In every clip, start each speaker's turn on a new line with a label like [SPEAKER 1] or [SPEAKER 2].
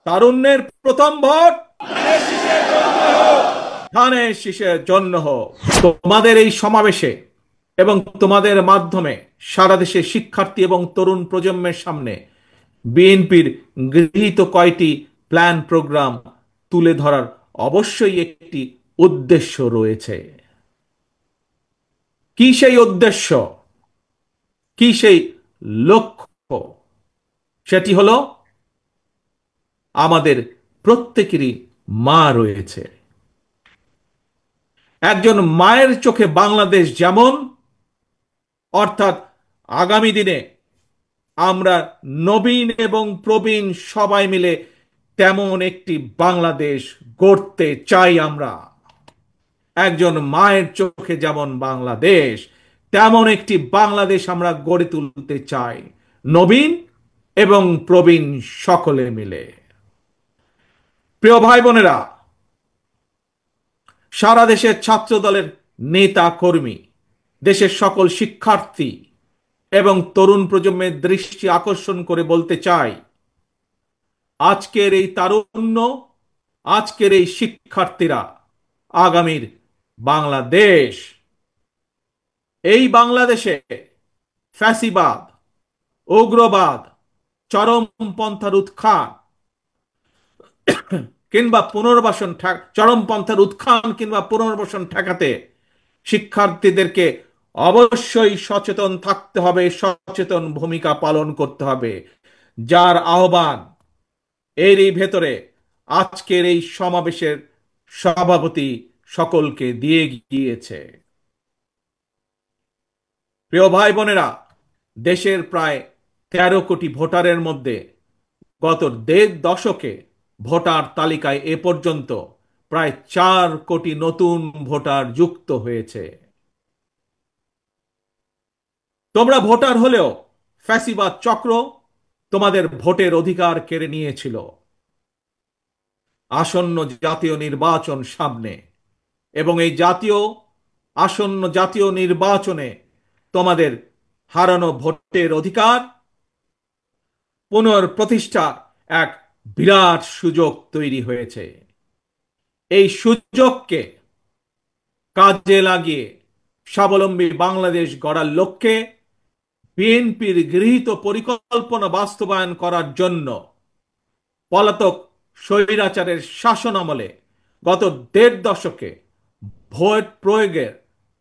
[SPEAKER 1] তারুণ্যের প্রথম ভোট ধানের শীষের জন্য হোক। তোমাদের এই সমাবেশে এবং তোমাদের মাধ্যমে সারা দেশে শিক্ষার্থী এবং তরুণ প্রজন্মের সামনে বিএনপির গৃহীত কয়টি প্ল্যান প্রোগ্রাম তুলে ধরার অবশ্যই একটি উদ্দেশ্য রয়েছে। কি সেই উদ্দেশ্য, কি সেই লক্ষ্য? সেটি হলো, আমাদের প্রত্যেকেরই মা রয়েছে। একজন মায়ের চোখে বাংলাদেশ যেমন, অর্থাৎ আগামী দিনে আমরা নবীন এবং প্রবীণ সবাই মিলে তেমন একটি বাংলাদেশ গড়তে চাই। আমরা একজন মায়ের চোখে যেমন বাংলাদেশ, তেমন একটি বাংলাদেশ আমরা গড়ে তুলতে চাই, নবীন এবং প্রবীণ সকলে মিলে। প্রিয় ভাই বোনেরা, সারা দেশের ছাত্র দলের নেতা কর্মী, দেশের সকল শিক্ষার্থী এবং তরুণ প্রজন্মের দৃষ্টি আকর্ষণ করে বলতে চাই, আজকের এই তারুণ্য, আজকের এই শিক্ষার্থীরা আগামীর বাংলাদেশ। এই বাংলাদেশে ফ্যাসিবাদ, উগ্রবাদ, চরমপন্থার উত্থান কিংবা পুনর্বাসন, চরমপন্থার উত্থান কিংবা পুনর্বাসন ঠেকাতে শিক্ষার্থীদেরকে অবশ্যই সচেতন থাকতে হবে, সচেতন ভূমিকা পালন করতে হবে, যার আহ্বান এরই ভেতরে আজকের এই সমাবেশের সভাপতি সকলকে দিয়ে গিয়েছে। প্রিয় ভাই বোনেরা, দেশের প্রায় 13 কোটি ভোটারের মধ্যে গত 1.5 দশকে ভোটার তালিকায় এ পর্যন্ত প্রায় 4 কোটি নতুন ভোটার যুক্ত হয়েছে। তোমরা ভোটার হলেও ফ্যাসিবাদ চক্র তোমাদের ভোটের অধিকার কেড়ে নিয়েছিল। আসন্ন জাতীয় নির্বাচন সামনে, এবং এই আসন্ন জাতীয় নির্বাচনে তোমাদের হারানো ভোটের অধিকার পুনঃপ্রতিষ্ঠা এক বিরাট সুযোগ তৈরি হয়েছে। এই সুযোগকে কাজে লাগিয়ে স্বাবলম্বী বাংলাদেশ গড়ার লক্ষ্যে বিএনপির গৃহীত পরিকল্পনা বাস্তবায়ন করার জন্য পলাতক স্বৈরাচারের শাসন আমলে গত 1.5 দশকে ভোট প্রয়োগের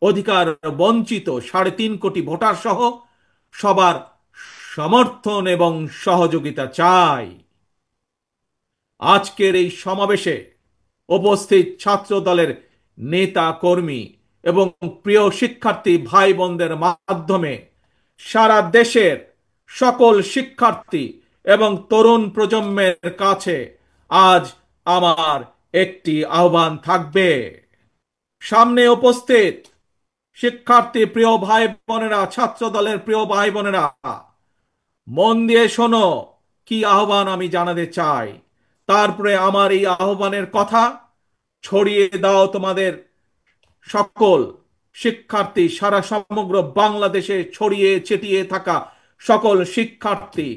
[SPEAKER 1] অধিকার বঞ্চিত 3.5 কোটি ভোটার সহ সবার সমর্থন এবং সহযোগিতা চাই। আজকের এই সমাবেশে উপস্থিত ছাত্র দলের নেতা কর্মী এবং প্রিয় শিক্ষার্থী ভাই বোনদের মাধ্যমে সারা দেশের সকল শিক্ষার্থী এবং তরুণ প্রজন্মের কাছে আজ আমার একটি আহ্বান থাকবে। সামনে উপস্থিত শিক্ষার্থী প্রিয় ভাই বোনেরা, ছাত্র দলের প্রিয় ভাই বোনেরা, মন দিয়ে শোনো কি আহ্বান আমি জানাতে চাই। তারপরে আমার এই আহ্বানের কথা ছড়িয়ে দাও তোমাদের সকল শিক্ষার্থী, সারা সমগ্র বাংলাদেশে ছড়িয়ে ছিটিয়ে থাকা সকল শিক্ষার্থী,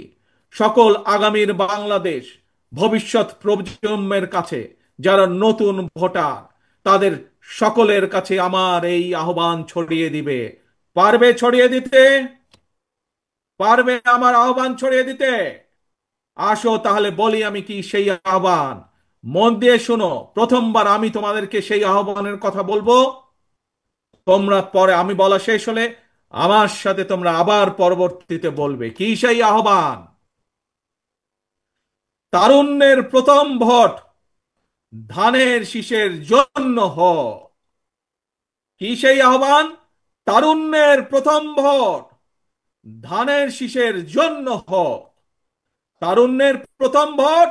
[SPEAKER 1] সকল আগামীর বাংলাদেশ ভবিষ্যৎ প্রজন্মের কাছে যারা নতুন ভোটার, তাদের সকলের কাছে আমার এই আহ্বান ছড়িয়ে দিবে। পারবে ছড়িয়ে দিতে? পারবে আমার আহ্বান ছড়িয়ে দিতে? আসো তাহলে বলি আমি কি সেই আহ্বান। মন দিয়ে শোনো, প্রথমবার আমি তোমাদেরকে সেই আহ্বানের কথা বলবো, তোমরা পরে আমি বলা শেষ হলে আমার সাথে তোমরা আবার পরবর্তীতে বলবে। কি সেই আহ্বান? তারুণ্যের প্রথম ভোট ধানের শীষের জন্য হোক। কি সেই আহ্বান? তারুণ্যের প্রথম ভোট ধানের শীষের জন্য হোক। তারুণ্যের প্রথম ভোট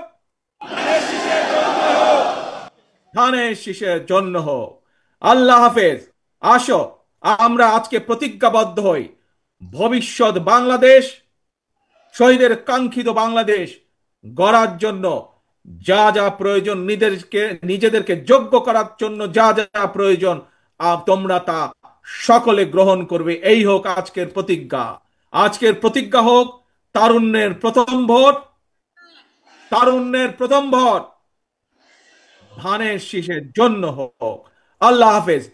[SPEAKER 1] ধানের শীষের জন্য হোক। আল্লাহ হাফেজ। আসো আমরা আজকে প্রতিজ্ঞাবদ্ধ হই, ভবিষ্যৎ বাংলাদেশ, শহীদের কাঙ্ক্ষিত বাংলাদেশ গড়ার জন্য যা যা প্রয়োজন, নিজেদেরকে যোগ্য করার জন্য যা যা প্রয়োজন তোমরা তা সকলে গ্রহণ করবে। এই হোক আজকের প্রতিজ্ঞা। আজকের প্রতিজ্ঞা হোক তারুণ্যের প্রথম ভোট তারুণ্যের প্রথম ভর ধানের শীষের জন্য হোক। আল্লাহ হাফেজ।